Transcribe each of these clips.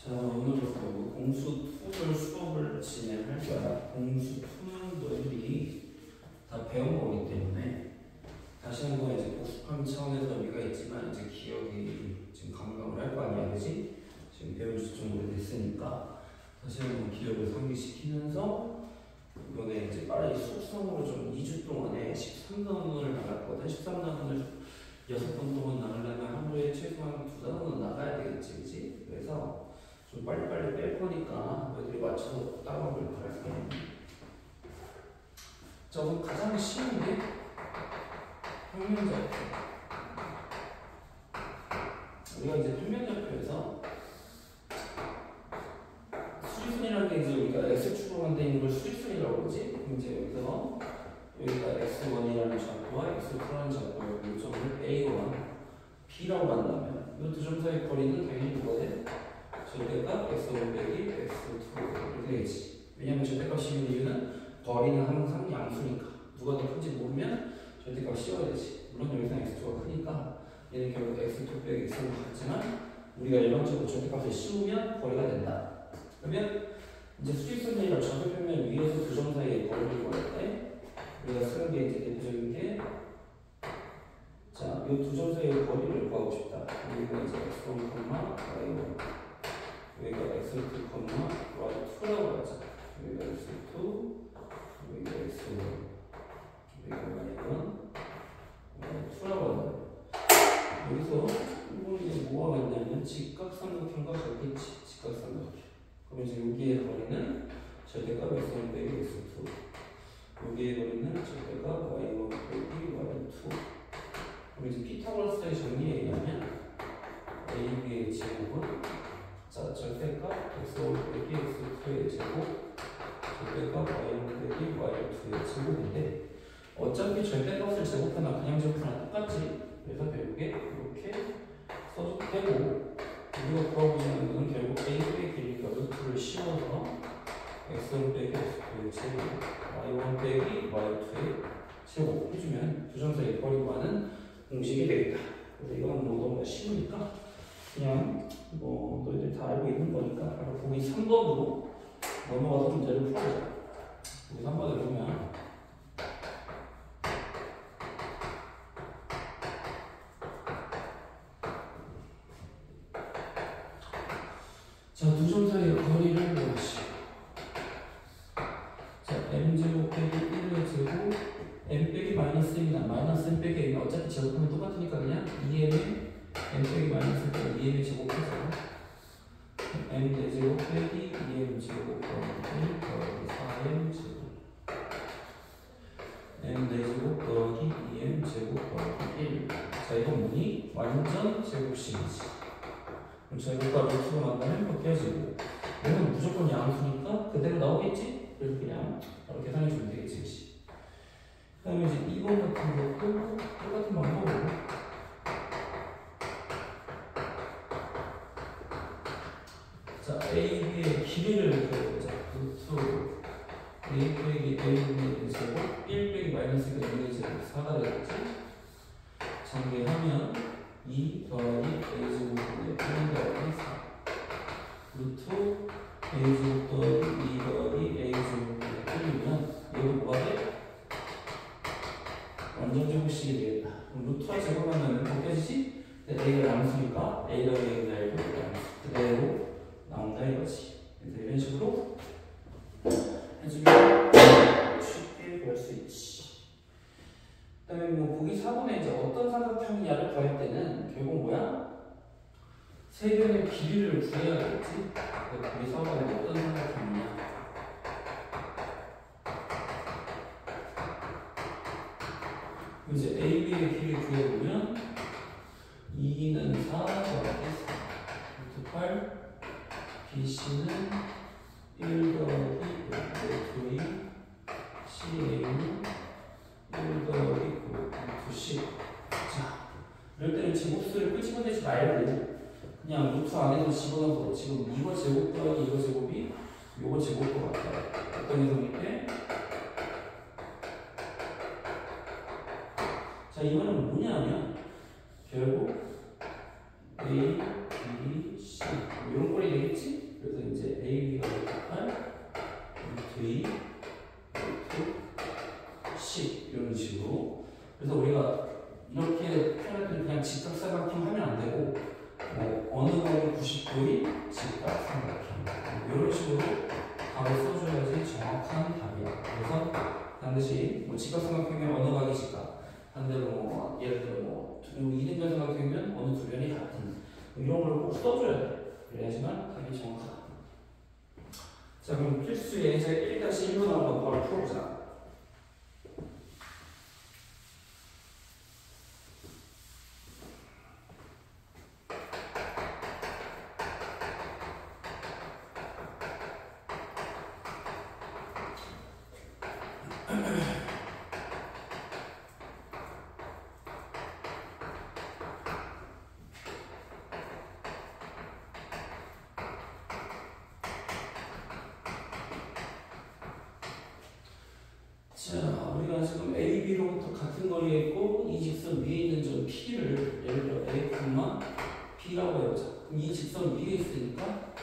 자, 오늘부터 공수 2를 수업을 진행할 거야. 공수 2는 너희들이 다 배운 거기 때문에 다시 한번 이제 복습하는 차원에서 의미가 있지만 이제 기억이 지금 감각을 할 거 아니야, 그지? 지금 배운 지 좀 오래됐으니까 다시 한번 기억을 상기시키면서 이번에 이제 빠르게 수업성으로 좀 2주 동안에 13단원을 나갔거든. 13단원을 6번 동안 나가려면 하루에 최소한 2단원은 나가야 되겠지, 그지? 그래서 좀 빨리빨리 뺄 거니까 너희들이 맞춰서 따라오길 바랄게. 자, 그럼 가장 쉬운 게 평면좌표. 우리가 이제 평면좌표에서 수직선이라는 게 이제 우리가 x축으로만 되어 있는 걸 수직선이라고 그러지? 그럼 이제 여기서 여기가 x1이라는 좌표와 x2라는 좌표의 요점을 a1, b라고 한다면 이 두 점 사이의 거리는 당연히 뭐가 돼? 절대값 x1 빼기 x2 이렇게 되겠지. 왜냐면 절대값이면 이유는 거리는 항상 양수니까 누가 더 큰지 모르면 절대값 씌워야 되지. 물론 여기서 x2가 크니까 얘는 결국 x2 빼기 x가 같지만 우리가 일반적으로 절대값을 씌우면 거리가 된다. 그러면 이제 수직선이랑 좌표평면 위에서 두 점 사이의 거리를 구할 때 우리가 쓰는 게 이제 대표적인 게 자, 이 두 점 사이의 거리를 구하고 싶다. 여기가 이제 x1, y1 여기가 x2, y2라고 하자. 여기가 x2, 여기가 x1, 여기가 y1, y2라고 한다. 여기서 이거는 이제 뭐가 같냐면 직각삼각형과 같겠지. 직각삼각형. 그럼 이제 여기의 거리는 절대값 x1 빼기 x2. 여기의 거리는 절대값 y1 빼기 y2. 그럼 이제 피타고라스의 정리에 의하면 AB의 제곱은 자, 절대값 x1 빼기 x2의 제곱, 절대값 y1 빼기 y2의 제곱인데 어차피 절대값을 제곱하나 그냥 제곱하나 똑같지. 그래서 결국에 이렇게 써도 되고 우리가 구하고자 는 결국 AB의 길이가 루트를 씌워서 x1 빼기 x2의 제곱, y1 빼기 y2의 제곱 해주면 두 점 사이의 거리 구하는 공식이 되겠다. 그래서 이건 뭐 너무 쉬우니까 그냥 뭐 너희들 다 알고 있는 거니까 바로 보기 3번으로 넘어가서 문제를 풀어보자. 보기 3번을 보면 자, 두 점 사이의 거리를 구하시. 자, m제곱 빼기 1의 제곱 m 빼기 마이너스 m이나 마이너스 m 빼기 m이 어차피 제곱하면 똑같으니까 그냥 2m에 m 빼기 마이너스 빼기 2m의 제곱해서 m 대제곱 빼기 2m 제곱 더하기 4m 제곱 m 대제곱 더하기 2m 제곱 더하기 1. 자, 이건 뭐니? 완전 제곱식이지. 그럼 제곱과 루트로 만나면 벗겨지고 얘는 무조건 양수니까 그대로 나오겠지? 그래서 그냥 바로 계산해주면 되겠지. 그 다음에 이제 2번 같은 것도 똑같은 방법으로 자, AB의 길이를 구해보자. 루트 A 빼기 A분의 제곱 1 빼기 마이너스 2의 제곱 4가 되겠지? 전개하면 2 더하기 A제곱분의 1 더하기 4 루트 A제곱 더하기 2 더하기 A제곱분의 1이면 이거 뭐가 돼? 완전 제곱식이 되겠다. 그럼 루트와 제곱하면 벗겨지지? A가 양수니까 A 더하기 A는 A도 양수 그대로 나온다 이거지. 그래서 이런 식으로 해주면 쉽게 볼 수 있지. 그 다음에 뭐 보기 4번에 이제 어떤 삼각형이냐를 구할 때는 결국 뭐야? 세 변의 길이를 구해야겠지? 보기 4번에 어떤 삼각형이냐? 이제 AB의 길이 구해보면 2는 4 더하기 4 8 BC는 1 더하기 2 CA는 1 더하기 9 10. 자, 이럴 때는 제곱수를 끄집어내지 말고 그냥 루트 안에서 집어넣어서 지금 이거 제곱 더하기 이거 제곱이 요거 제곱과 같다. 어떤 녀석인데? 자, 이거는 뭐냐면 결국 A, B, C 이런 꼴이 되겠지? 그래서 이제 AB가 8 루트 2 루트 10 이런 식으로. 그래서 우리가 이렇게 표현할 때 그냥 직각삼각형 하면 안 되고 뭐 어느 각이 90도인 직각삼각형 이런 식으로 답을 써줘야지 정확한 답이야. 그래서 반드시 뭐 직각삼각형이면 어느 각이 직각, 반대로 뭐 예를 들어 뭐 이등변 삼각형이면 어느 두 변이 같은 이런 걸 꼭 써줘야 돼. 그래야지만 답이 정확하다. 자, 그럼 필수의 예제 1-1로 나온 거 바로 풀어보자. 자, 우리가 지금 A, B로부터 같은 거리에 있고 이 직선 위에 있는 점 P를 예를 들어 A, B라고 해보자. 그럼 이 직선 위에 있으니까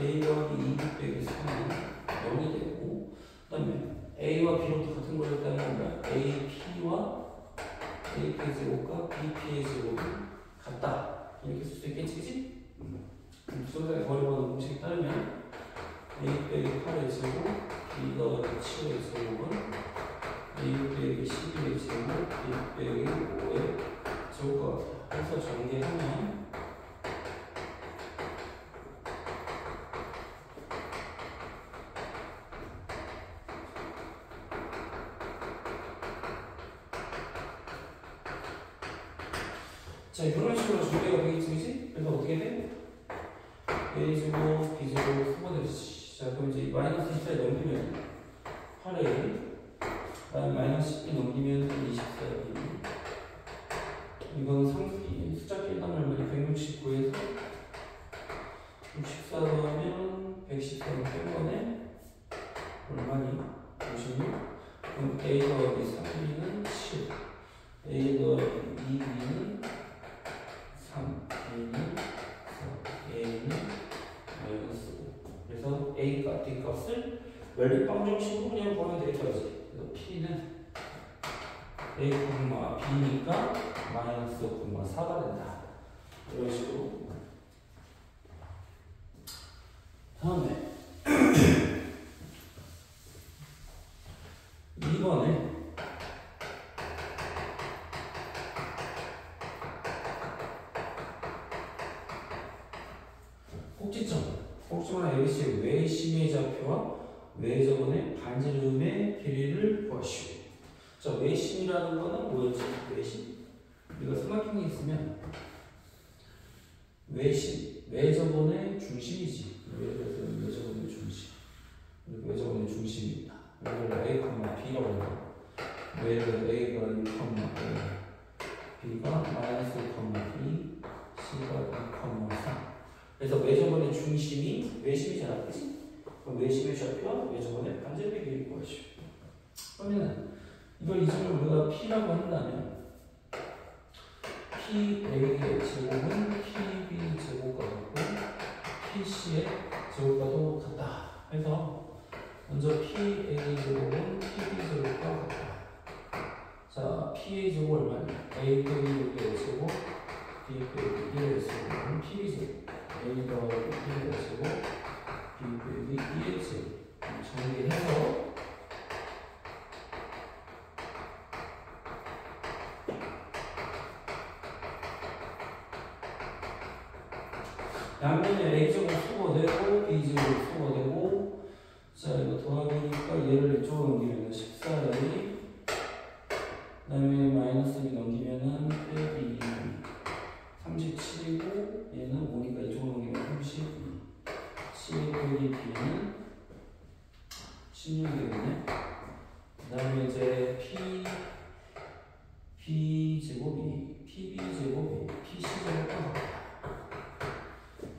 A 더하기 2 빼기 3은 0이 되고, 그 다음에 A와 B로부터 같은 거리에 있다는 건 뭐야? AP와 AP의 제곱과 BP의 제곱은 같다. 이렇게 쓸 수 있겠지, 그치? 수동사의 거리보는 공식에 따르면 A 빼기 8의 제곱, B 더하기 7의 제곱은 A 빼기 11의 제곱, B 빼기 5의 제곱과 같아. 그래서 전개하면 자, 이런 식으로 전개가 되겠지, 그치? 그래서 어떻게 돼? A 제곱, B 제곱, 후보되지. 자, 그럼 이제 마이너스 24에 넘기면 8A, 그다음에 마이너스 10이 넘기면 24A. 이건 상수기 숫자 끼리단 얼마니? 169에서 64 더하면 114는 뺀 거네. 얼마니? 56. 그럼 A 더하기 3B는 7. A 더하기 2B는 3. A는 4. A는 마이너스 5. 그래서 A가 D값을 멸립방정식으로 그냥 구하면 되겠지. 그래서 P는 A, B니까 마이너스 4가 된다. 이런 식으로. 다음에 2번에 꼭지점 ABC의 외심의 좌표와 외접원의 반지름의 길이를 구하시오. 자, 외심이라는 거는 뭐였지? 외심. 우리가 삼각형이 있으면 외심, 외접원의 중심이지. 외접원의 중심. 외접원의 중심입니다. 이걸 A, B라고 한다. 외를 A가 1, B가 마이너스 1, B, C가 2, 3. 그래서 외접원의 중심이 외심이잖아, 그치? 그럼 외심의 좌표와 외접원의 반지름의 길이를 구하시오. 그러면 이걸 이 점을 우리가 P라고 한다면 PA의 제곱은 PB 제곱과 같고 PC의 제곱과도 같다. 그래서 먼저 PA 제곱은 PB 제곱과 같다. 자, PA 제곱 얼마냐? A 빼기 6의 제곱, B 빼기 1의 제곱은 PB 제곱. A 더하기 1의 제곱, B 빼기 2의 제곱. 정리해서 양면에 A제곱 수거되고 B제곱 수거되고, 자, 이거 더하기니까 얘를 이쪽으로 넘기면 14A, 그 다음에 마이너스 2 넘기면은 빼기 37이고 얘는 5니까 이쪽으로 넘기면 32. C 빼기 B는 16이겠네. 그 다음에 이제 B제곱이 PB제곱이 PC제곱과 같다.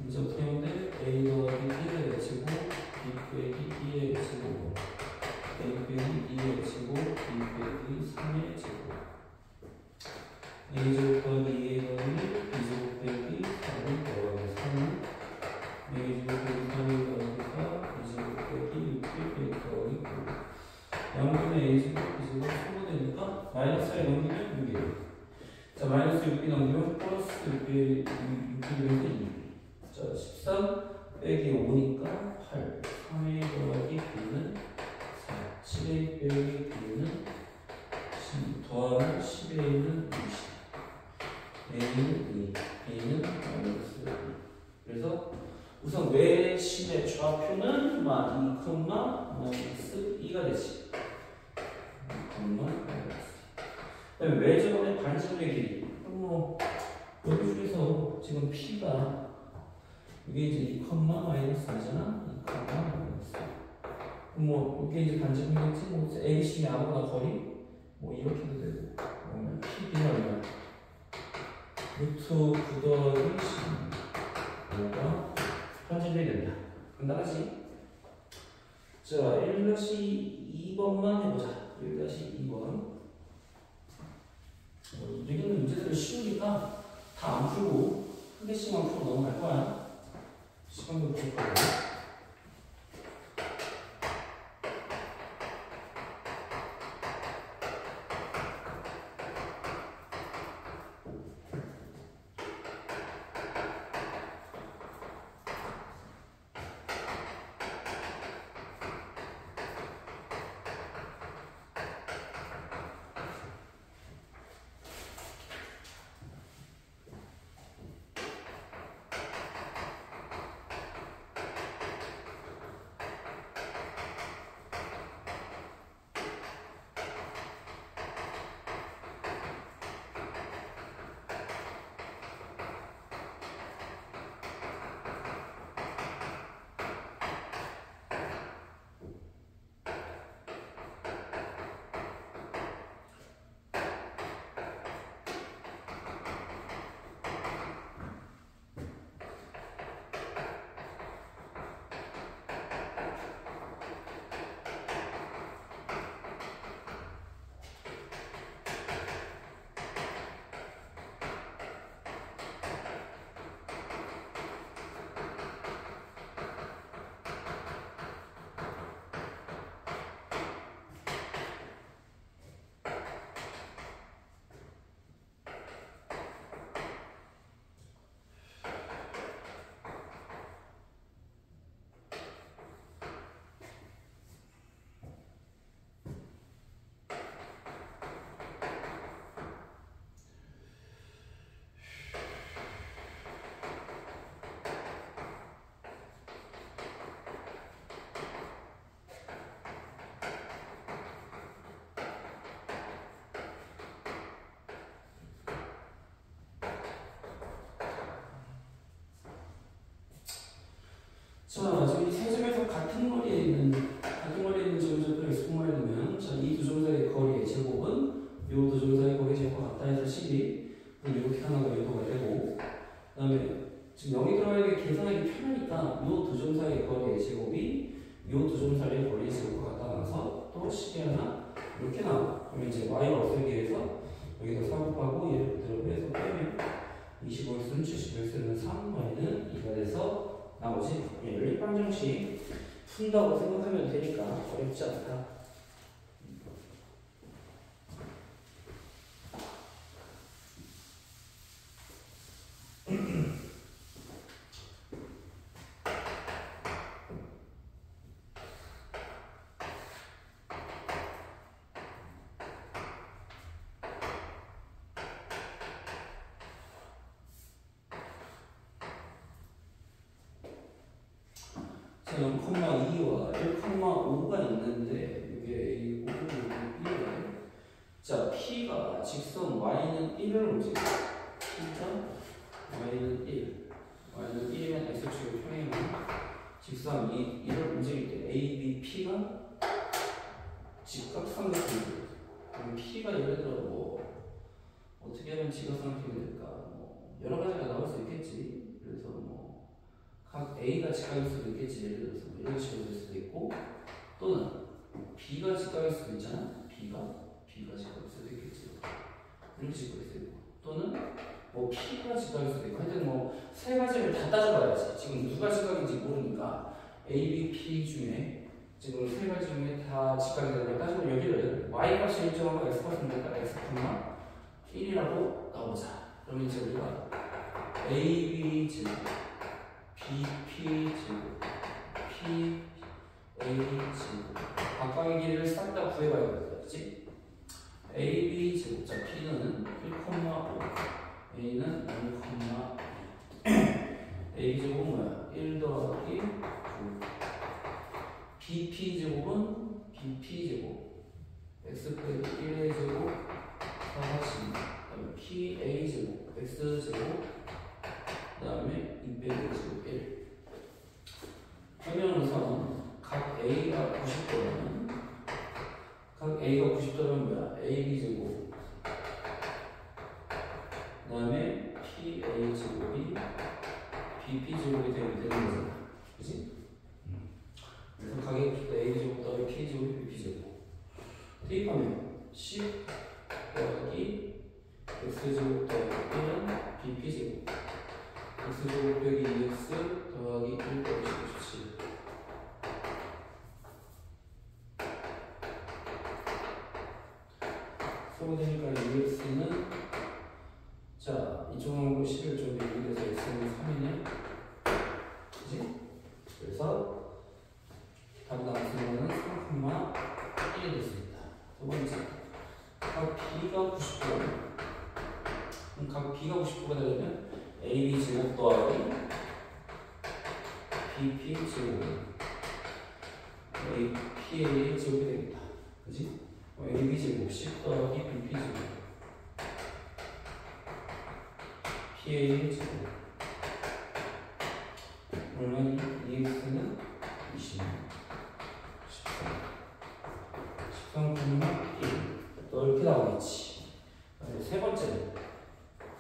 이제 어떻게 하면 돼? A 더하기 1의 제곱, B 빼기 2의 제곱, A 빼기 2의 제곱, 그러면 플러스 6이 되면서 2. 자, 13 빼기 5니까 8. 3a 더하기 b는 4. 7a 빼기 b는 10. 더하면 10a는 20. a는 2. b는 마이너스 2. 그래서 우선 외심의 좌표는 2, 마이너스 2가 되지. 2, 마이너스. 그 다음에 외접원의 반지름의 길이. 뭐 여기 중에서 지금 P가 이게 이제 2, 마이너스 2잖아. 2, 마이너스. 뭐 이게 이제 반지름이겠지. 뭐 A심의 아무거나 거리 뭐 이렇게도 되고. 그러면 P가 얼마? 루트 9 더하기 15가 반지름이 된다. 간단하지? 자, 1-2번만 해보자. 1-2번. 여기는 문제들이 쉬우니까 다 안 풀고 한 개씩만 풀고 넘어갈 거야. 시간도 부족하고 자, 지금 이 세 점에서 같은 거리에 있는 점을 x분모해 두면 자, 이 두 점 사이의 거리의 제곱은 이 두 점 사이의 거리의 제곱과 같다 해서 12. 이렇게 하나가 요도가 되고, 그 다음에 지금 여기 들어가야 계산하기 편하니까 이 두 점 사이의 거리의 제곱이 이 두 점 사이의 거리의 제곱과 같다 나와서 또 12 하나 이렇게 나와. 그러면 이제 y를 없애기 위해서 여기서 4 곱하고 얘를 그대로 해서 빼면 25x는 70x는 3, y는 2가 돼서 나머지 연립방정식 푼다고 생각하면 되니까 어렵지 않다. 자, 0,2와 1,5가 있는데 이게 A고 B래. 자, P가 직선 Y는 1을 움직여. P가 Y는 1. Y는 1이면 X축을 평행하면 직선 1을 움직일 때 A, B, P가 직각삼각형이 그럼 P가 예를 들어 뭐 어떻게 하면 직각삼각형이 될까? 뭐 여러 가지가 나올 수 있겠지. 그래서 뭐 각 A가 직각일 수도 있겠지. 예를 들어서 뭐 이런 식으로 될 수도 있고, 또는 B가 직각일 수도 있잖아. B가 직각일 수도 있겠지. 이렇게 직각일 수도 있고, 또는 뭐 P가 직각일 수도 있고, 하여튼 뭐 세 가지를 다 따져봐야지. 지금 누가 직각인지 모르니까 A, B, P 중에 지금 세 가지 중에 다 직각이 되는 걸 따지면 여기를 y 값이 일정하고 x 값은 될까 x, 1이라고 나오자. 그러면 이제 우리가 AB 제곱, BP 제곱, PA 제곱 각각의 길이를 싹 다 구해봐야겠다, 그치? AB 제곱, 자 P는 1,5, A는 1,2. AB 제곱은 뭐야? 1 더하기 9. BP 제곱은 BP 제곱, X 빼기 1의 제곱, 4씩. 그다음에 PA 제곱, X 제곱, 그다음에 2 빼기 제곱 1. 설명에서는 각 A가 90도라면 각 A가 90도라면 뭐야? AB 제곱, 그다음에 PA 제곱이 BP 제곱이 되는 거잖아, 그렇지? 그래서 각의 AB 제곱 더하기 PA 제곱이 BP 제곱. 대입하면 10 더하기 X 제곱 더하기 1은 BP 제곱, X 제곱 빼기 2X 더하기 1 더하기 17. 써보니까 2X는 자 이쪽하고 11쪽이 6에서 X는 3이네, 그치? 그래서 답이 나왔으면 3,1이 됐습니다. 두 번째, 각 B가 90도라면 그럼 각 B가 90도가 되려면 AB 제곱 더하기 BP 제곱 PA 제곱이 되겠다, 그치? AB 제곱 10 더하기 BP 제곱 PA 제곱 그러면 EX는 20 13,1 또 이렇게 나오겠지. 세 번째는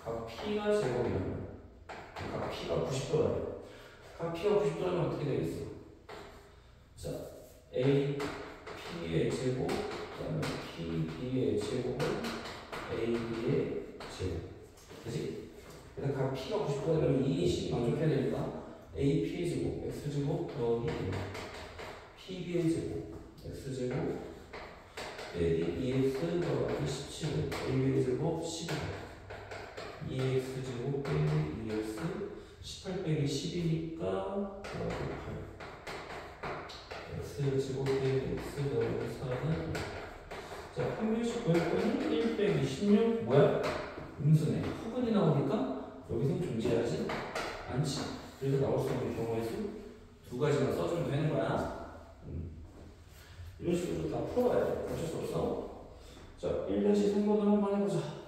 각 P가 제곱이면 각 P가 90도라면 각 P가 90도라면 어떻게 되겠어? 자, A P의 제곱, 그 다음에 P B의 제곱은 A B의 제곱, 그치? 그래서 각 P가 90도가 되면 이 식이 만족해야 되니까 A P의 제곱, X 제곱 더하기 P B의 제곱, X 제곱 빼기 2X 더하기 17은 A B의 제곱 11, 2X 제곱 빼기 2X 18 빼기 10이니까 더하기 8. X 제곱 빼기 X 더하기 4는 자, 판별식 구했더니 1 빼기 16 뭐야? 음수네. 허근이 나오니까 여기서 존재하지 않지. 그래서 나올 수 있는 경우의 수 두 가지만 써주면 되는 거야. 이런 식으로 다 풀어봐야 돼. 어쩔 수 없어. 자, 1-3번을 한번 해보자.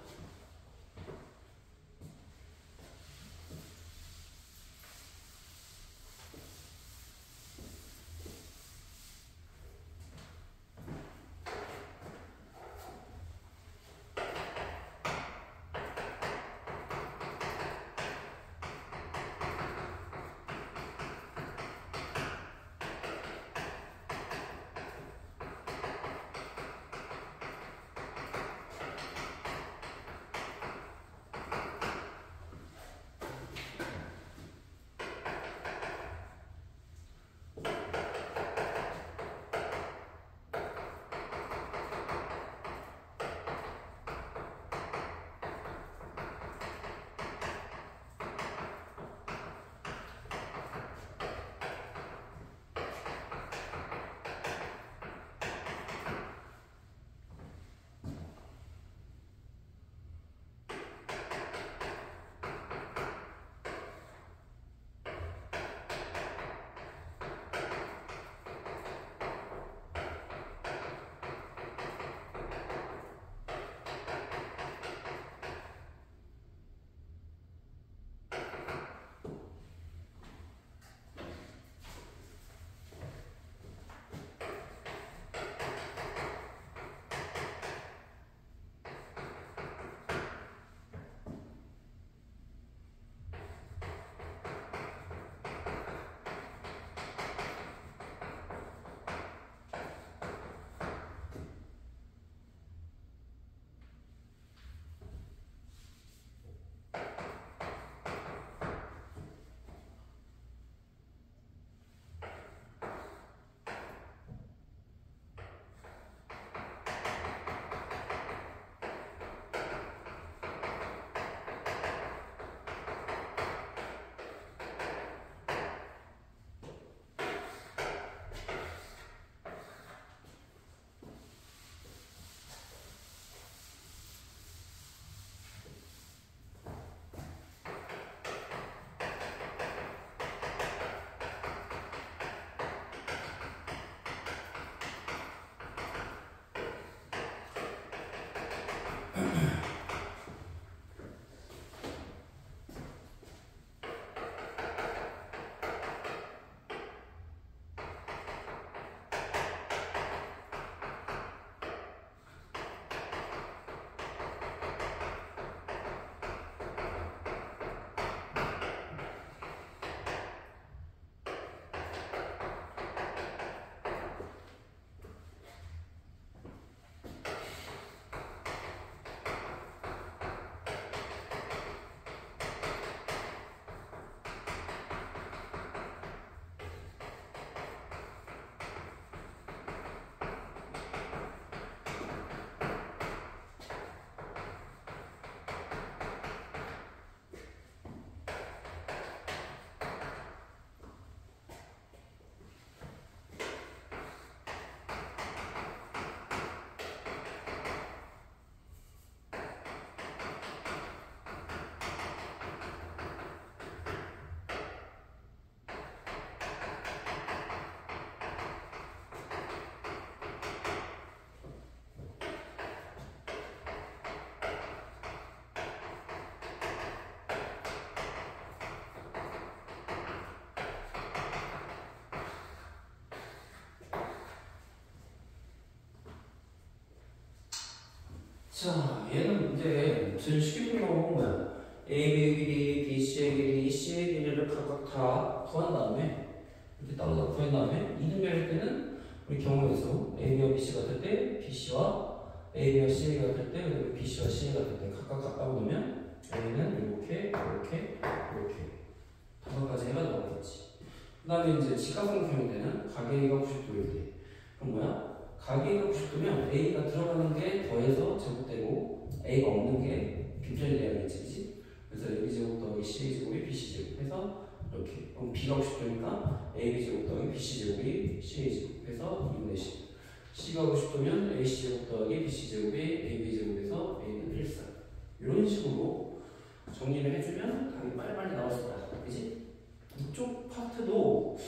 자, 얘는 이제 제일 쉽게 풀어본 거야. AB의 길이, BC의 길이, C의 길이를 각각 다 구한 다음에 이렇게 따로따로 구한 다음에 이등변일 때는 우리 경우에서 AB와 BC 같을 때 BC와 AB와 C 같을 때 그리고 BC와 C 같을 때 각각 갖다 놓으면 A는 이렇게 다섯 가지가 나오겠지. 그 다음에 이제 직각삼각형일 때는 가계가 90도일 때 그럼 뭐야? 가계가 90도면 A가 들어가는 게 더해서 제곱되고 A가 없는 게 빈편이 돼야겠지, 그치? 그래서 AB제곱 더하기 CA제곱이 BC제곱 해서 이렇게 그럼 B가 90도니까 AB제곱 더하기 BC제곱이 CA제곱 해서 2분의 10 C가 90도면 AC제곱 더하기 BC제곱이 AB제곱에서 A는 1, 4 이런 식으로 정리를 해주면 답이 빨리빨리 나왔을 거야, 그치? 이쪽 파트도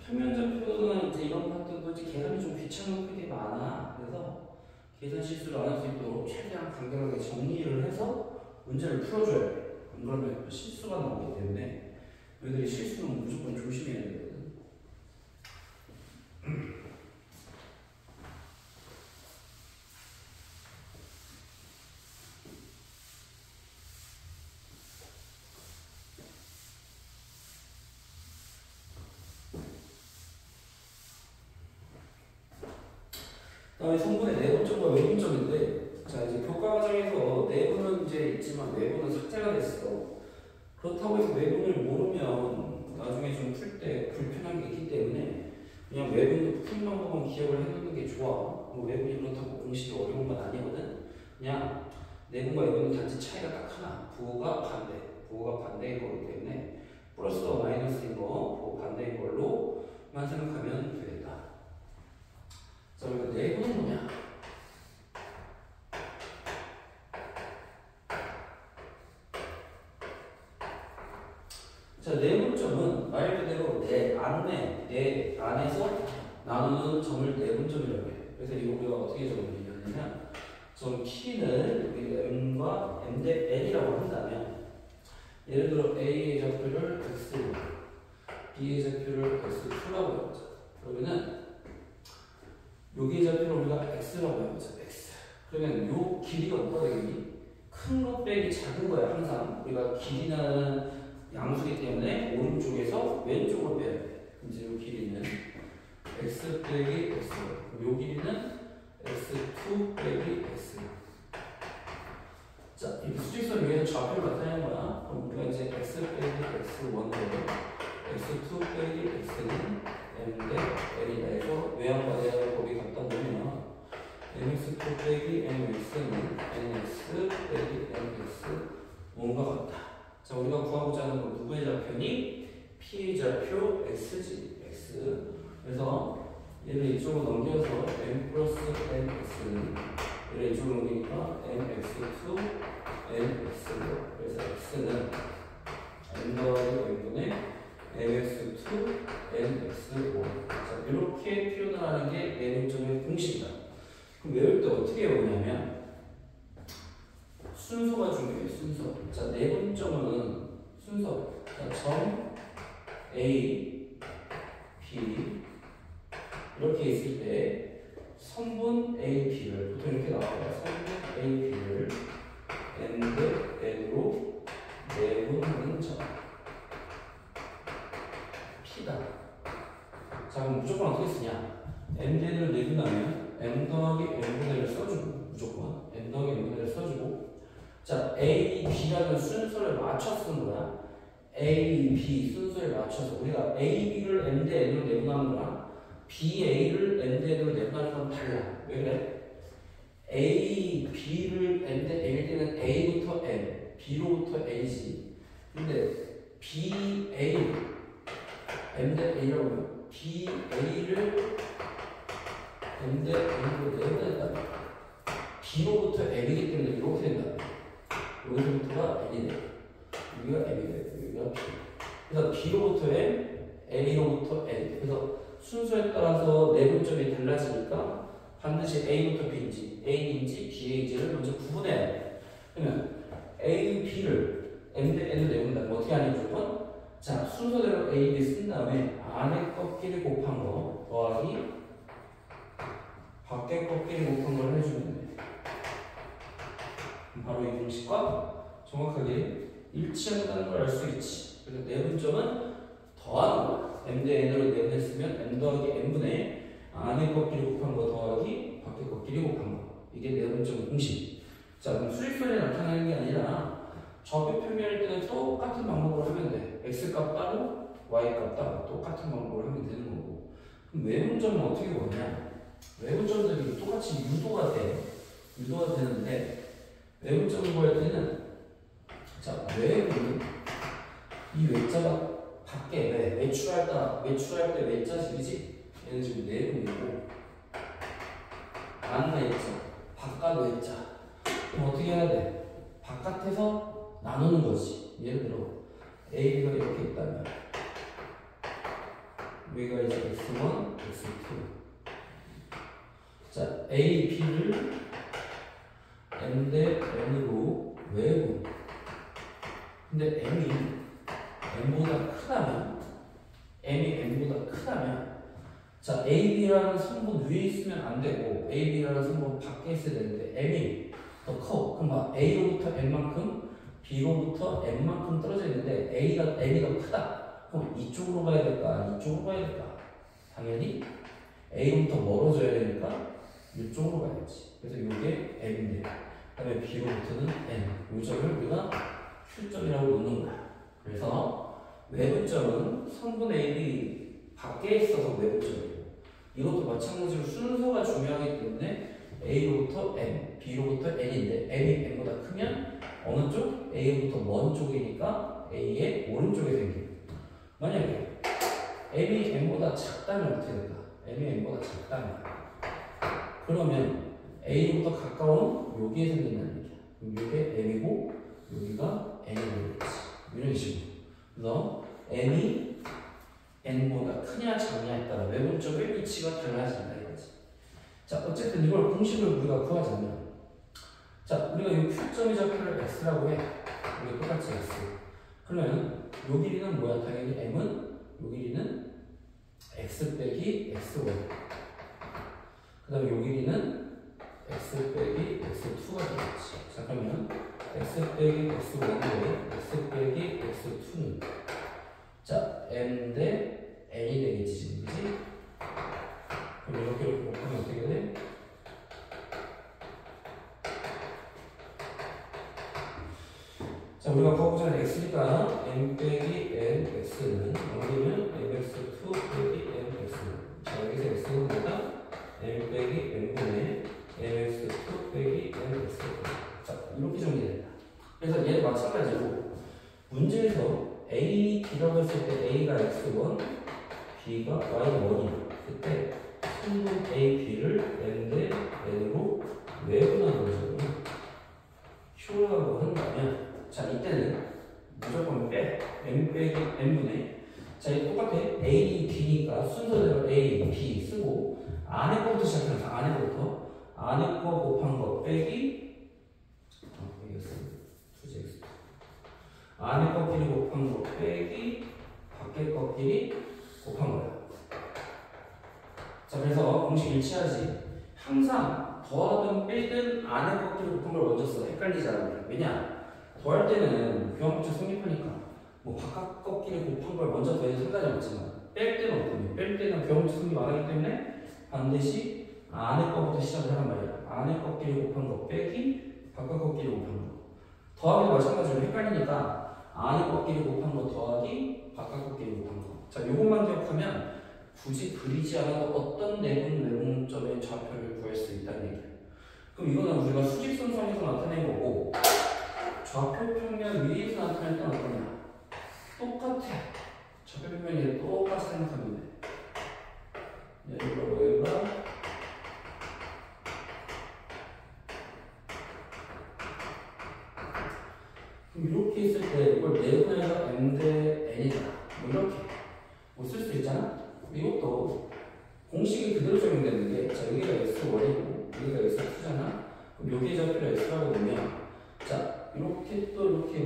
평면좌표나 이제 이런 파트도 이제 계산이 좀 귀찮은 게 많아. 그래서 계산 실수를 안 할 수 있도록 최대한 간결하게 정리를 해서 문제를 풀어줘야 돼. 안 그러면 또 실수가 나오기 때문에 너희들이 실수는 무조건 조심해야 되거든. 그다음에 성분의 내분점과 외분점인데, 자 이제 교과 과정에서 내분은 이제 있지만 외분은 삭제가 됐어. 그렇다고 해서 외분을 모르면 나중에 좀 풀 때 불편한 게 있기 때문에 그냥 외분도 푸는 방법만 기억을 해두는 게 좋아. 뭐 외분이 그렇다고 공식이 어려운 건 아니거든. 그냥 내분과 외분은 단지 차이가 딱 하나. 부호가 반대인 거기 때문에 플러스와 마이너스인 거, 반대인 걸로만 생각하면 되겠다. 자, 그러니까 내분은 뭐냐? 자, 내분점은 말 그대로 내 안에서 나누는 점을 내분점이라고 해. 그래서 이거 우리가 어떻게 적으냐면, 점 P는 우리 M과 M 대 N이라고 한다면, 예를 들어 A의 좌표를 X로, B의 좌표를 X2라고 해보자. 그러면은 여기의 좌표를 우리가 X라고 해보자. X. 그러면 요 길이가 뭐가 되겠니? 큰 것 빼기 작은 거야. 항상 우리가 길이는 양수기 때문에 오른쪽에서 왼쪽으로 빼야 돼. 이제 요 길이는 X 빼기 X. 요 길이는 X2 빼기 X. 자, 이 수직선 위에서 좌표를 나타내는 거야. 그럼 우리가 이제 X 빼기 X1로 X2 빼기 X는 M 대 N이다 해서 외양과 대양의 법이 갖다 놓으면 MX2 빼기 MX는 NX 빼기 MX 뭔가 같다. 자, 우리가 구하고자 하는 건 누구의 좌표니? P의 좌표 X지. X. 그래서 얘를 이쪽으로 넘겨서 M 플러스 NX는 얘를 이쪽으로 넘기니까 MX2 NX로. 그래서 X는 M 더하기 M분의 MX2 NX5. 자, 이렇게 표현을 하는 게 내분점의 공식이다. 그럼 외울 때 어떻게 외우냐면 순서가 중요해요. 순서. 자, 내분점은 순서. 자, 점 A, B 이렇게 있을 때 선분 A, B를 보통 이렇게 나와요. 선분 A, B를 N 대 N으로 내분하는 점 P다. 자, 그럼 무조건 어떻게 쓰냐? M 대 N을 내분하면 M 더하기 N분의를 써주고, 무조건 M 더하기 N분의를 써주고, 자, A, B라는 순서를 맞춰 쓰는 거야. A, B 순서에 맞춰서 우리가 A, B를 M 대 N으로 내분하는 거랑 B, A를 M 대 N으로 내분하는 건 달라. 왜 그래? A, B를 M 대 N 때는 A부터 N, B로부터 N이지. 근데 B, A, M 대 A라고 하면 B, A를 M 대 N으로 내분한다. B로부터 M이기 때문에 이렇게 된다. 여기서부터가 N이 돼. 여기가 M이 돼. 여기가 B. 그래서 B로부터 M, A로부터 N. 그래서 순서에 따라서 내분점이 달라지니까 반드시 A부터 B인지, A인지, B인지를 먼저 구분해야 돼. 그러면 A, B를 M 대 N으로 내분다면 어떻게 하냐 무조건? 자, 순서대로 A, B 쓴 다음에 안에 꺾기를 곱한 거 더하기 밖에 꺾기를 곱한 걸 해주면 돼. 그럼 바로 이 공식과 정확하게 일치한다는 걸 알 수 있지. 그래서 내분점은 더하는 거야. m 대 n으로 내분했으면 m 더하기 n분의 안에 꺾기를 곱한 거 더하기 밖에 꺾기를 곱한 거. 이게 내분점 공식. 자, 그럼 수직선에 나타나는 게 아니라 좌표 평면일 때는 똑같은 방법으로 하면 돼. x값 따로 y값 따로 똑같은 방법으로 하면 되는 거고. 그럼 외분점은 어떻게 보냐? 외분점들이 똑같이 유도가 돼. 유도가 되는데 외분점을 구할 때는 자, 외분은 이 외자가 밖에 외출할 때 외자식이지? 얘는 지금 내분이고 안 외자, 바깥 외자. 그럼 어떻게 해야 돼? 바깥에서 나누는 거지. 예를 들어 A, B가 이렇게 있다면 여기가 이제 X1, X2. 자, A, B를 M 대 N으로 외분. 근데 M이 N보다 크다면 자, A, B라는 성분 위에 있으면 안 되고 A, B라는 성분 밖에 있어야 되는데 M이 더 커. 그럼 막 A로부터 N만큼 B로부터 N만큼 떨어져 있는데 M이 더 크다. 그럼 이쪽으로 가야 될까? 이쪽으로 가야 될까? 당연히 A로부터 멀어져야 되니까 이쪽으로 가야지. 그래서 이게 M인데 그 다음에 B로부터는 N. 이 점을 우리가 Q점이라고 놓는 거야. 그래서 외분점은 성분 A, B 밖에 있어서 외분점이고 이것도 마찬가지로 순서가 중요하기 때문에 A로부터 M, B로부터 N인데 M이 N보다 크면 어느 쪽? A로부터 먼 쪽이니까 A의 오른쪽에 생깁니다. 만약에 M이 N보다 작다면 어떻게 될까? M이 N보다 작다면 그러면 A로부터 가까운 여기에 생긴다는 얘기야. 그럼 이게 M이고 여기가 N이 되겠지. 이런 식으로. 그래서 M이 N보다 크냐 작냐에 따라 외분점의 위치가 달라진다 이거지. 자, 어쨌든 이걸 공식을 우리가 구하자면 자, 우리가 이 Q점의 좌표를 X라고 해. 우리 똑같이 X. 그러면 요 길이는 뭐야? 당연히 M은 요 길이는 X 빼기 X1. 그 다음에 요 길이는 X 빼기 X2가 되겠지. 자, 그러면 X 빼기 X1대 X 빼기 X2는 자, M 대 N이 되겠지, 지금, 그지? 그럼 이렇게 곱하면 어떻게 돼? 자, 우리가 구하고자 하는 X니까 M 빼기 N X는 여기는 MX2 빼기 MX. 자, 여기서 X는 뭐다? M 빼기 N분의 MX2 빼기 MX. 자, 이렇게 정리된다. 그래서 얘도 마찬가지로 문제에서 A, B라고 했을 때 A가 X1, B가 Y1이야. 그때 성분 A, B를 N 대 N으로 외분하는 거죠. Q라고 한다면 자, 이때는 무조건 M 빼기 N분의 자, 이 똑같아. A, B니까 순서대로 A, B 쓰고 안에 거부터 시작해서 안에 거 곱한 거 빼기 안에 꺾기를 곱한 거 빼기 밖에 꺾기를 곱한 거야. 자, 그래서 공식 일치하지. 항상 더하든 빼든 안에 꺾기를 곱한 걸 먼저 써. 헷갈리지 않아. 왜냐? 더할 때는 교환법칙 성립하니까 뭐 바깥 꺾기를 곱한 걸 먼저 더해도 상관이 없지만 뺄 때는 없거든요. 뺄 때는 교환법칙 성립 안 하기 때문에 반드시 안에 거부터 시작을 하란 말이야. 안에 꺾기를 곱한 거 빼기 바깥 꺾기를 곱한 거. 더하기도 마찬가지로 헷갈리니까 안에 꺾기를 곱한 거 더하기 바깥 꺾기를 곱한 거. 자, 요것만 기억하면 굳이 그리지 않아도 어떤 내분점의 좌표를 구할 수 있다는 얘기야. 그럼 이거는 우리가 수직선상에서 나타낸 거고 좌표 평면 위에서 나타낼 때는 어떠냐? 똑같아. 좌표 평면이 똑같이 생각하면 돼. 여기가 그럼 이렇게 있을 때 이걸 내분해서 M 대 N이다. 뭐 이렇게 뭐 쓸 수 있잖아? 이것도 공식이 그대로 적용되는 게 자, 여기가 X1이고 여기가 X2잖아? 그럼 여기의 좌표를 X라고 보면 자, 이렇게 또 이렇게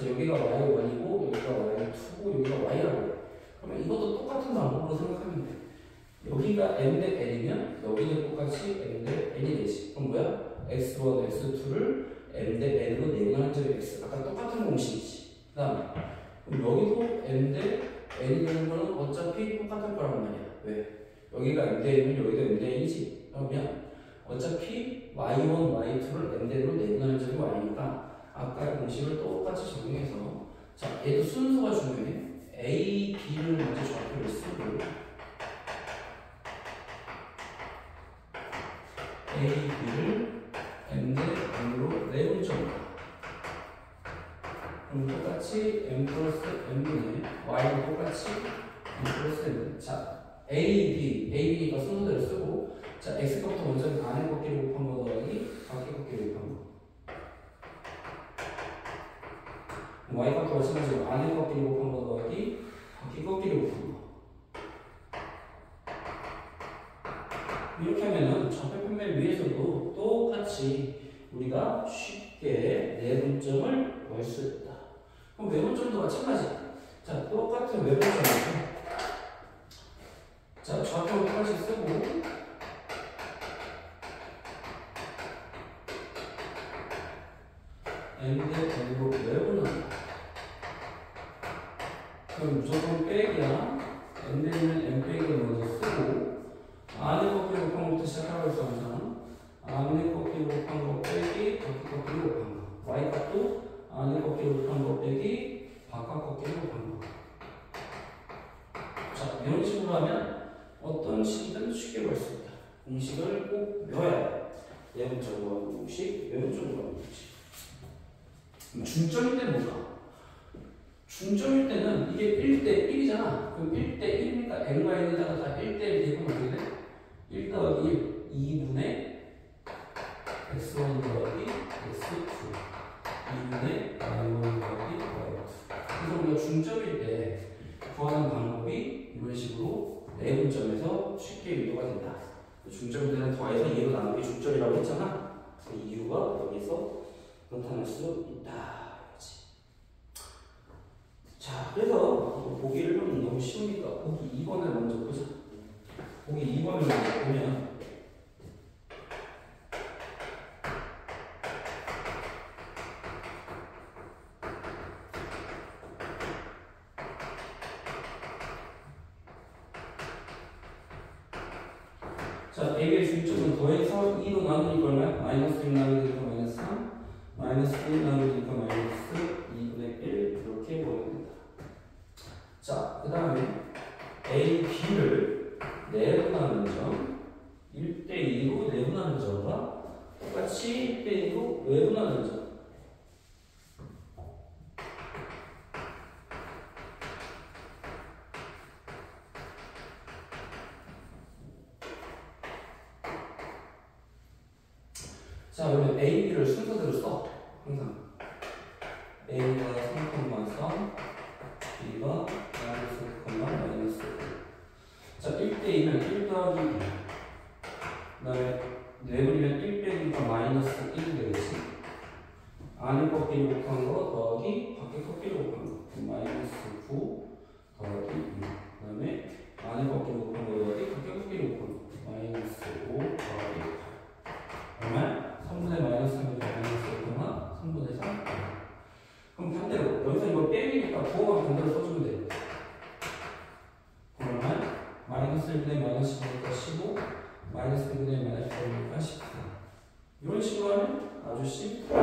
자, 여기가 Y1이고 여기가 Y2고 여기가 Y라고 해. 그러면 이것도 똑같은 방법으로 생각하면 돼. 여기가 M 대 N이면 여기도 똑같이 M 대 N이 되지. 그럼 뭐야? x1, x2를 m 대 n으로 내분하는 점이 x. 아까 똑같은 공식이지. 그 다음에 그럼 여기도 m 대 n이 되는 거는 어차피 똑같을 거란 말이야. 왜? 여기가 m 대 n이면 여기도 m 대 n이지. 그러면 어차피 y1, y2를 m 대 n으로 내분하는 점이 y니까 아까의 공식을 똑같이 적용해서 자, 얘도 순서가 중요해. a, b를 먼저 좌표를 쓰고 a, b를 m 대 n으로 내분 점이다. 그럼 똑같이 m 플러스 n분의 y도 똑같이 m 플러스 n. 자, a, b니까 순서대로 쓰고 자, x값도 먼저 안에 꺾기를 곱한 거 더하기 밖에 꺾기를 곱한 거. y값도 마찬가지로 안에 꺾기를 곱한 거 더하기 밖에 꺾기를 곱한 거. 이렇게 하면은 좌표 평면 위에서도 똑같이 우리가 쉽게 내분점을 구할 수 있다. 그럼 외분점도 마찬가지. 자, 똑같은 외분점을 자, 좌표 똑같이 쓰고 m 대 n으로 외분한다. 그럼 무조건 빼기야. m 대 n은 m 빼기를 먼저 쓰고 안에 꺾기를 곱한 것부터 시작하라고 했어 항상. 안에 꺾기를 곱한 거 빼기 밖에 꺾기를 곱한 거. y 값도 안에 꺾기를 곱한 거 빼기 바깥 꺾기를 곱한 거. 자, 이런 식으로 하면 어떤 식이든 쉽게 구할 수 있다. 공식을 꼭 외워야 돼. 내분점 구하는 공식, 외분점 구하는 공식. 중점일 때는 뭐가? 중점일 때는 이게 1대 1이잖아. 그럼 1대 1이니까 n과 n에다가 다 1대 1 대입하면 어떻게 돼? 1 더하기 1, 2분의 x1 더하기 x2 2분의 y1 더하기 y2. 그래서 우리가 중점일 때 구하는 방법이 이런 식으로 내분점에서 쉽게 유도가 된다. 중점일 때는 더해서 2로 나누기 중점이라고 했잖아. 그 이유가 여기서 나타날 수 있다. 자, 그래서 보기 1번은 너무 쉬우니까 보기 2번을 먼저 보자. 보기 2번을 먼저 보면 자, A의 중점은 더해서 2로 나누니까 얼마야? 마이너스 6 나누니까 마이너스 3 마이너스 1 나누니까 마이너스 2분의 1 이렇게 보면 된다. 자, 그 다음에 A, B를 내분하는 점 1대2로 내분하는 점과 똑같이 1대2로 외분하는 점. 자, 그러면 A, B를 순서대로 써. 항상 A가 3,3 B가 마이너스 1, 자, 1대2면 1 더하기 2. 그 다음에 내분이면 1 빼기니까 마이너스 1이 되겠지. 안에 꺾기를 곱한 거 더하기 밖에 꺾기를 곱한 거. 마이너스 9 더하기 2. 그 다음에 안에 꺾기를 곱한 거 더하기 밖에 꺾기를 곱한 거. 마이너스 5 더하기 8. 얼마야? 3분의 마이너스 3분의 마이너스 5, 3분의 3. 그럼 반대로 여기서 이거 빼기니까 부호만 반대로 써주면 돼. 그러면 마이너스 1분의 마이너스 10이니까 15 마이너스 1분의 마이너스 10이니까 14. 이런 식으로 하면 아주 쉽게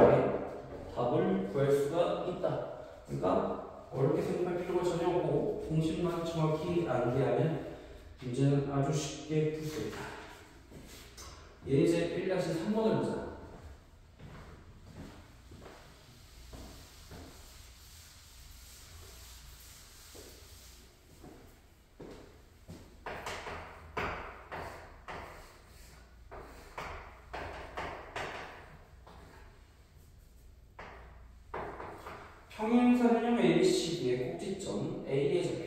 답을 구할 수가 있다. 그러니까 어렵게 생각할 필요가 전혀 없고 공식만 정확히 암기하면 문제는 아주 쉽게 풀 수 있다. 예제 1-3번을 보자. 평행사변형 ABCD의 꼭지점 A의 좌표.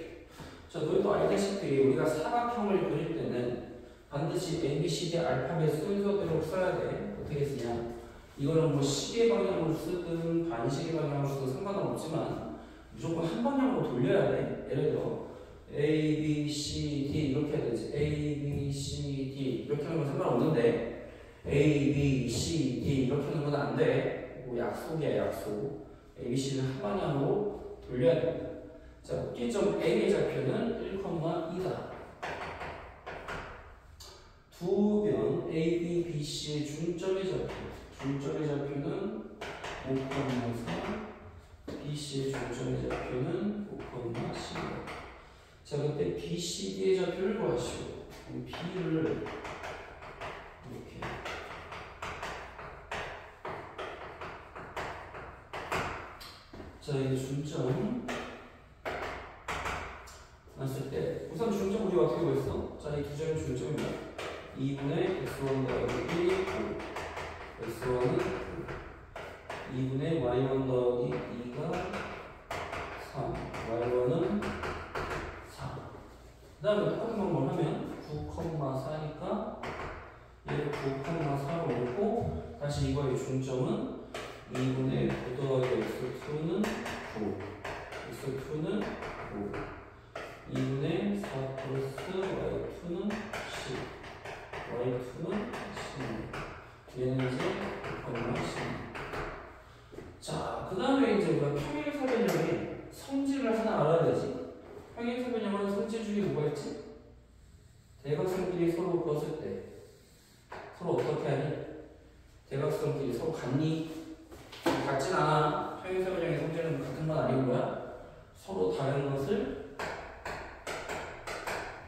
자, 너희도 알다시피 우리가 사각형을 그릴 때는 반드시 ABCD 알파벳 순서대로 써야 돼. 어떻게 쓰냐? 이거는 뭐 시계 방향으로 쓰든 반시계 방향으로 쓰든 상관은 없지만 무조건 한 방향으로 돌려야 돼. 예를 들어 A, B, C, D 이렇게 해야 되지. A, B, C, D 이렇게 하는 건 상관없는데 A, B, C, D 이렇게 하는 건 안 돼. 이거 약속이야, 약속. A, B, C는 한 방향으로 돌려야 됩니다. 자, 꼭지점 A의 좌표는 1,2다. 두 변 A, B, B, C의 중점의 좌표는 5,3, B, C의 중점의 좌표는 5,10. 자, 그때 B, C, D의 좌표를 구하시오. 그럼 B를 이렇게 자, 이게 중점 났을 때 우선 중점 우리가 어떻게 구했어? 자, 이 두 점의 중점이 뭐야? 2분의 x1 더하기 1, 5 x1은 2분의 y1 더하기 2가 3 y1은 4 그 다음에 똑같은 방법을 하면 9,4니까 얘를 9,4로 놓고 다시 이거의 중점은 2분의 9 더하기 x2는 9 x2는 5 2분의 4 플러스 y2는 10 y2는 16 얘는 이제 6,16 자, 그 다음에 이제 우리가 평행사변형의 성질을 하나 알아야 되지. 평행사변형은 성질 중에 뭐가 있지? 대각선끼리 서로 그었을 때 서로 어떻게 하니? 대각선끼리 서로 같니? 같진 않아. 평행사변형의 성질은 같은 건 아닌 거야. 서로 다른 것을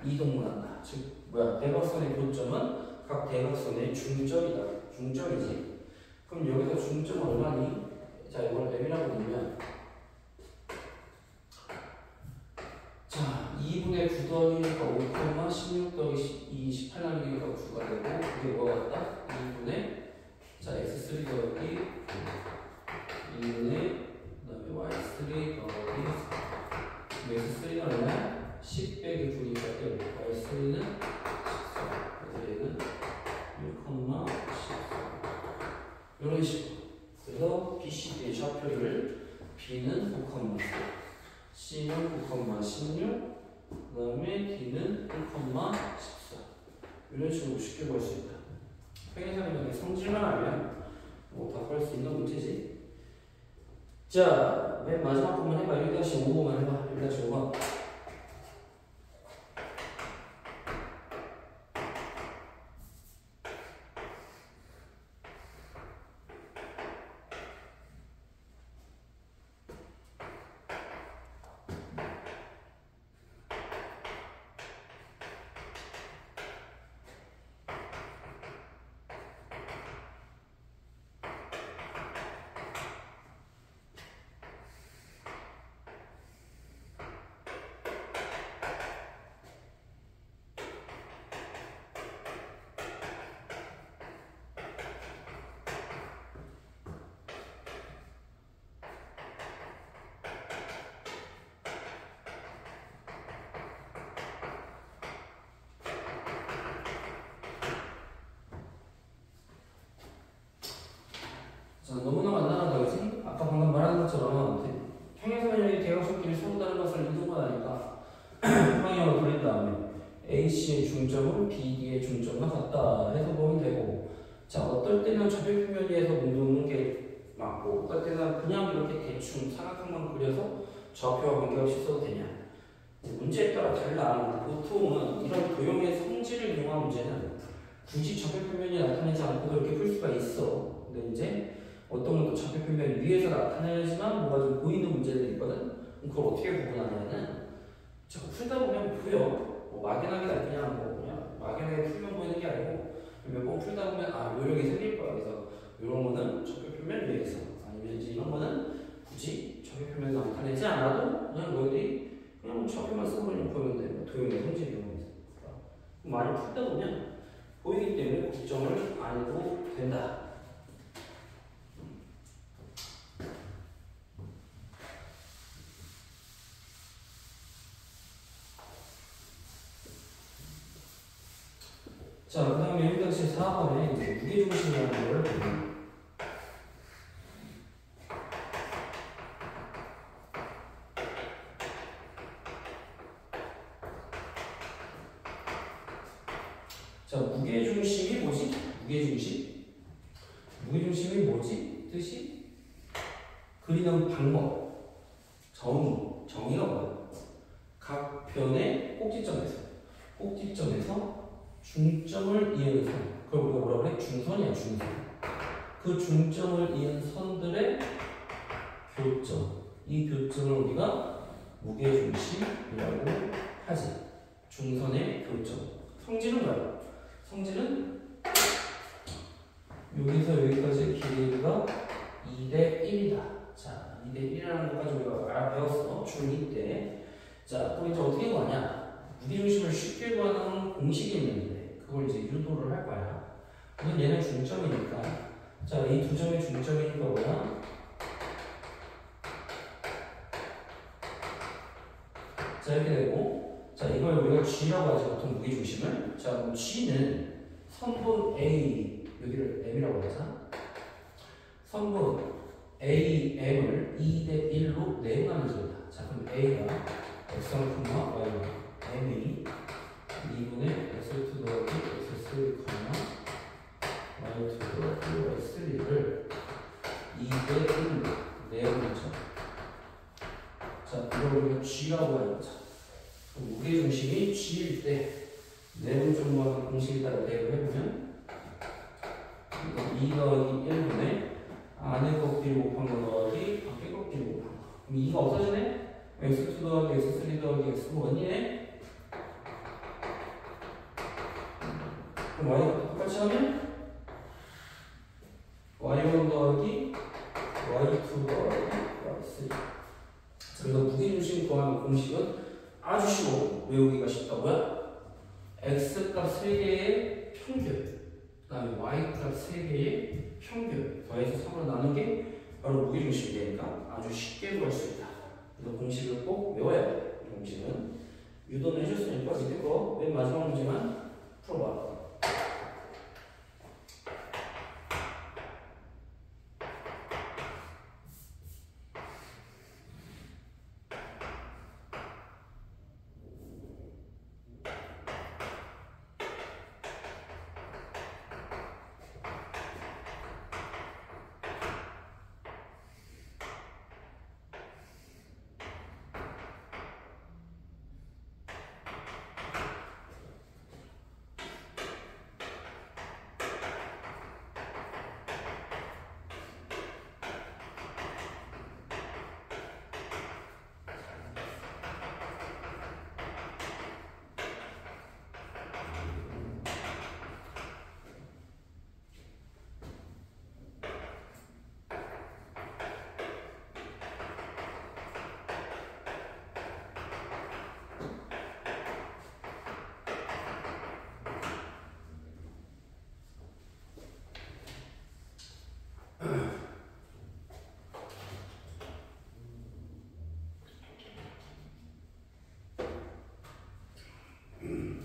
이동문한다. 즉 뭐야? 대각선의 교점은 각 대각선의 중점이다. 중점이지. 그럼 여기서 중점은 얼마니? 자, 이걸 M이라고 놓으면 자, 2분의 9 더하기니까 5, 16 더하기 2, 18 나누기니까 9가 되고 그게 뭐가 같다? 2분의 자, x3 더하기 2분의 그 다음에 y3 더하기 x3가 얼마야? 10 빼기 9니까 1 y3는 14 그래서 얘는 1,14 이런 식으로 그래서 BCD의 좌표를 B는 9,4 C는 9,16 그 다음에 D는 1,14 이런 식으로 쉽게 구할 수 있다. 평행사변형의 성질만 알면 뭐 다 구할 수 있는 문제지. 자, 맨 마지막 부분 해봐. 1-5번만 해봐. 1-5번. 자, 너무나 간단하다, 그지? 아까 방금 말한 것처럼 평행사변형이 대각선끼리 서로 다른 것을 이동하니까 방향으로 돌린 다음에 AC의 중점은 BD의 중점과 같다 해서 보면 되고 자, 어떨 때는 좌표평면 위에서 놓는 게 맞고 어떨 때는 그냥 이렇게 대충 사각형만 그려서 좌표와 관계없이 써도 되냐 문제에 따라 달라. 보통은 이런 도형의 성질을 이용한 문제는 굳이 좌표평면이 나타내지 않고도 이렇게 풀 수가 있어. 근데 이제 어떤 것도 좌표평면 위에서 나타내지만 뭐가 좀 보이는 문제들이 있거든? 그럼 그걸 어떻게 구분하냐면 자꾸 풀다 보면 보여. 뭐 막연하게 그냥 막연하게 풀면 보이는 게 아니고 몇 번 풀다 보면 아 요령이 생길 거야. 그래서 이런 거는 좌표평면 위에서 아니면 이제 이런 거는 굳이 좌표평면 나타내지 않아도 그냥 너희들이 그냥 좌표만 써버리면 보이면 돼. 뭐 도형의 성질이 이용해서 많이 풀다 보면 보이기 때문에 걱정을 안 해도 된다. 자, 그 다음에 1-4번에 이제 무게중심이라는 걸 보면 자, 무게중심이 뭐지? 무게중심? 무게중심이 뭐지? 뜻이? 그리는 방법. 정의가 뭐야? 각 변의 꼭지점에서 중점을 이은 선. 그걸 우리가 뭐라고 그래? 중선이야, 중선. 그 중점을 이은 선들의 교점. 이 교점을 우리가 무게중심이라고 하지. 중선의 교점. 성질은 뭐야? 성질은 여기서 여기까지의 길이가 2대 1이다. 자, 2대 1이라는 것까지 우리가 알아배웠어. 중2 때. 자, 그럼 이제 어떻게 구하냐? 무게중심을 쉽게 구하는 공식이 있는데 그걸 이제 유도를 할 거야. 그럼 얘는 중점이니까. 자, 이 두 점의 중점이니까 뭐야? 자, 이렇게 되고. 자, 이걸 우리가 G라고 하지, 보통 무게중심을. 자, 그럼 G는 선분 A, 여기를 M이라고 하자. 선분 A, M을 2대 1로 내분하는 점이다. 자, 그럼 A가 X1, Y는 M이 2분의 X2 더하기 X3, Y2 더하기 Y3를 2대 1로 내분하는 점. 자, 이걸 우리가 G라고 하는 거죠. 무게중심이 G일 때 내분 정보하는 공식에 따라 대입을 해보면 2 더하기 1분의 안에 꺾기를 곱한 거 더하기 밖에 꺾기를 곱한 거. 그럼 2가 없어지네? x2 더하기 x3 더하기 x1이네? 그럼 y가 똑같이 하면 y1 더하기 y2 더하기 y3. 자, 그래서 무게중심 구하는 공식은 아주 쉬워. 외우기가 쉽다고요? x값 3개의 평균, 그 다음에 y값 3개의 평균 더해서 3으로 나눈 게 바로 무게중심이 되니까 아주 쉽게 구할 수 있다. 그래서 공식을 꼭 외워야 돼. 이 공식은 유도는 해줬으니까 밑에 거 맨 마지막 문제만 풀어봐.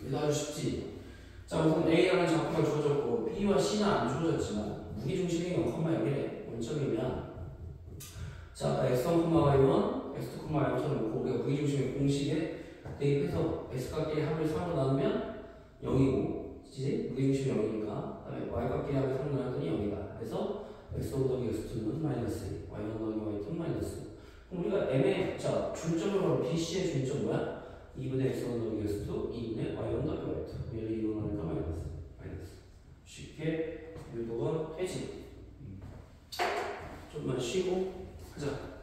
이거 아주 쉽지? 자, 우선 A라는 작품가 주어졌고 B와 C는 안 주어졌지만 무게중심이 0,1에 원점이면 자, X1, Y1, X2, Y1을 놓고 우리가 무게중심의 공식에 대입해서 X값끼리 합을 3으로 나누면 0이고 그치? 무게중심이 0이니까 그 다음에 Y값끼리 합을 3으로 나눴더니 0이다. 그래서 X1 더하기 X2는 마이너스, Y1 더하기 Y2는 마이너스. 그럼 우리가 M의 자 중점을 바로 BC의 중점 뭐야? 2분의 X1 더하기 X2, 2분의 Y1 더하기 Y2. 얘를 이동하니까 마이너스. 쉽게 유도가 되지. 좀만 쉬고 하자.